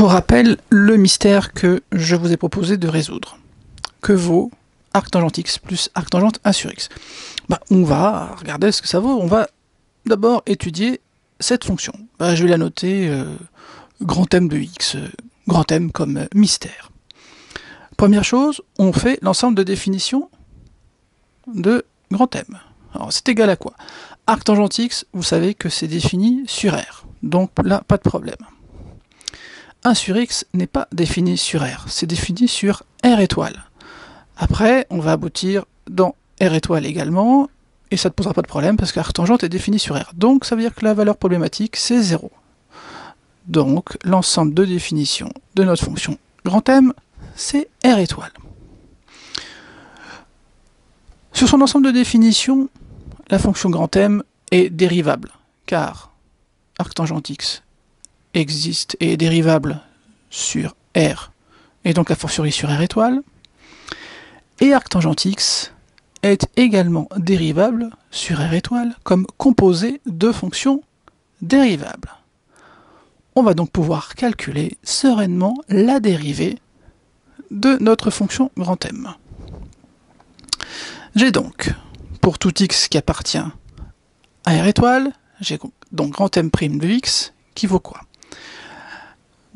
vous rappelle le mystère que je vous ai proposé de résoudre. Que vaut arc tangente x plus arc tangente 1 sur x? On va regarder ce que ça vaut. On va d'abord étudier cette fonction. Je vais la noter grand M de x, grand M comme mystère. Première chose, on fait l'ensemble de définitions de grand M. Alors c'est égal à quoi? Arc tangente x, vous savez que c'est défini sur R. Donc là, pas de problème. 1 sur x n'est pas défini sur R, c'est défini sur R étoile. Après, on va aboutir dans R étoile également, et ça ne posera pas de problème parce qu'arc tangente est défini sur R. Donc ça veut dire que la valeur problématique, c'est 0. Donc l'ensemble de définition de notre fonction grand M, c'est R étoile. Sur son ensemble de définition, la fonction grand M est dérivable, car arc tangente x existe et est dérivable sur R, et donc a fortiori sur R étoile, et arc tangente x est également dérivable sur R étoile comme composé de fonctions dérivables. On va donc pouvoir calculer sereinement la dérivée de notre fonction grand M. J'ai donc, pour tout x qui appartient à R étoile, j'ai donc grand M' de x qui vaut quoi?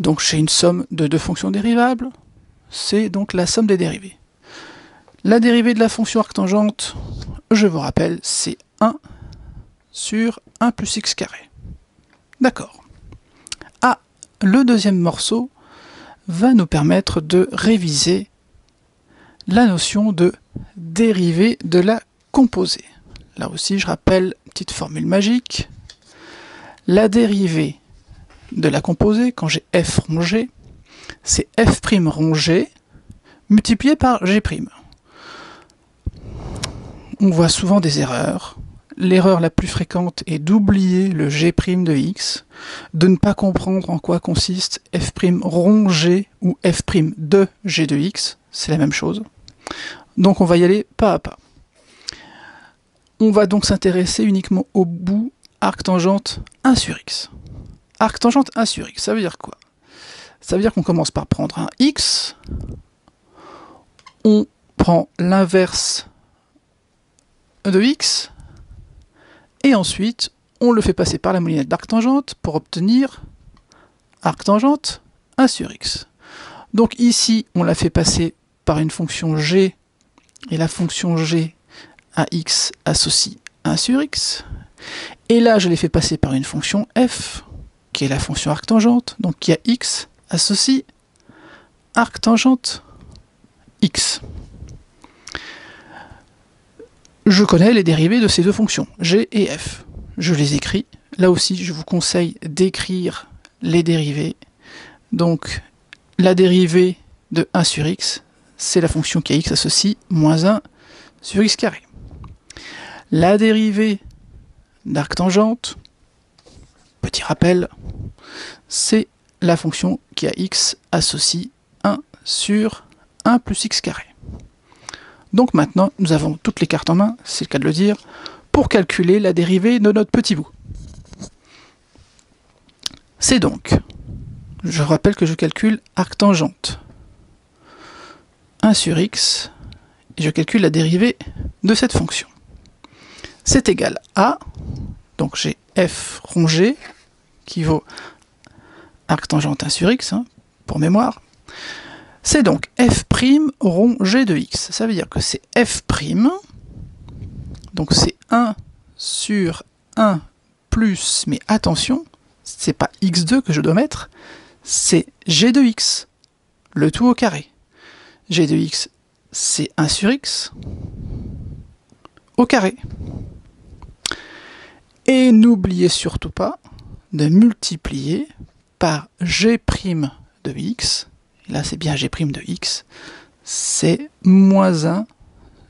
Donc j'ai une somme de deux fonctions dérivables, c'est donc la somme des dérivées. La dérivée de la fonction arc tangente, je vous rappelle, c'est 1 sur 1 plus x carré. D'accord. Le deuxième morceau va nous permettre de réviser la notion de dérivée de la composée. Là aussi, je rappelle une petite formule magique. La dérivée de la composée, quand j'ai f rongé, c'est f' rongé multiplié par g'. On voit souvent des erreurs. L'erreur la plus fréquente est d'oublier le g' de x, de ne pas comprendre en quoi consiste f' rongé ou f' de g de x, c'est la même chose. Donc on va y aller pas à pas. On va donc s'intéresser uniquement au bout arc tangente 1 sur x. Arc tangente 1 sur x, ça veut dire quoi? Ça veut dire qu'on commence par prendre un x, on prend l'inverse de x, et ensuite on le fait passer par la moulinette d'arc tangente pour obtenir arc tangente 1 sur x. Donc ici on l'a fait passer par une fonction g, et la fonction g à x associe 1 sur x, et là je l'ai fait passer par une fonction f, qui est la fonction arc tangente, donc qui a x associe arc tangente x. Je connais les dérivées de ces deux fonctions, g et f. Je les écris. Là aussi, je vous conseille d'écrire les dérivées. Donc, la dérivée de 1 sur x, c'est la fonction qui a x associe moins 1 sur x carré. La dérivée d'arc tangente, petit rappel, c'est la fonction qui a x associe 1 sur 1 plus x carré. Donc maintenant, nous avons toutes les cartes en main, c'est le cas de le dire, pour calculer la dérivée de notre petit bout. C'est donc, je rappelle que je calcule arc tangente 1 sur x, et je calcule la dérivée de cette fonction. C'est égal à, donc j'ai f rongé, qui vaut arc tangente 1 sur x, pour mémoire. C'est donc f' rond g de x. Ça veut dire que c'est f', donc c'est 1 sur 1 plus, mais attention, c'est pas x2 que je dois mettre, c'est g de x, le tout au carré. G de x, c'est 1 sur x au carré. Et n'oubliez surtout pas de multiplier par g' de x, là c'est bien g' de x, c'est moins 1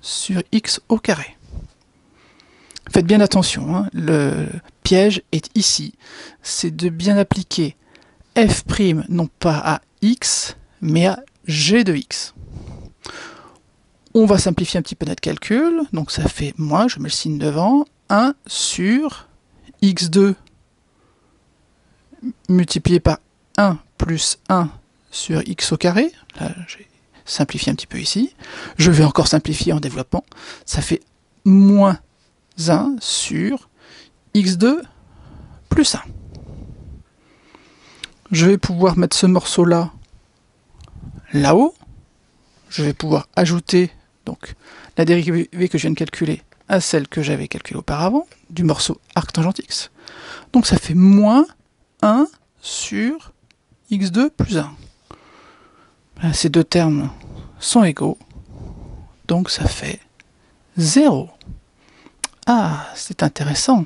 sur x au carré. Faites bien attention, le piège est ici, c'est de bien appliquer f' non pas à x, mais à g de x. On va simplifier un petit peu notre calcul, donc ça fait moins, je mets le signe devant, 1 sur x2 multiplié par 1 plus 1 sur x au carré. Là, j'ai simplifié un petit peu ici. Je vais encore simplifier en développant. Ça fait moins 1 sur x2 plus 1. Je vais pouvoir mettre ce morceau-là là-haut. Je vais pouvoir ajouter donc la dérivée que je viens de calculer à celle que j'avais calculée auparavant, du morceau arctangente x. Donc ça fait moins 1 sur x2 plus 1. Ces deux termes sont égaux, donc ça fait 0. Ah, c'est intéressant.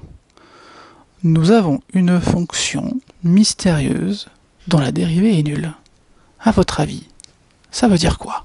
Nous avons une fonction mystérieuse dont la dérivée est nulle. À votre avis, ça veut dire quoi?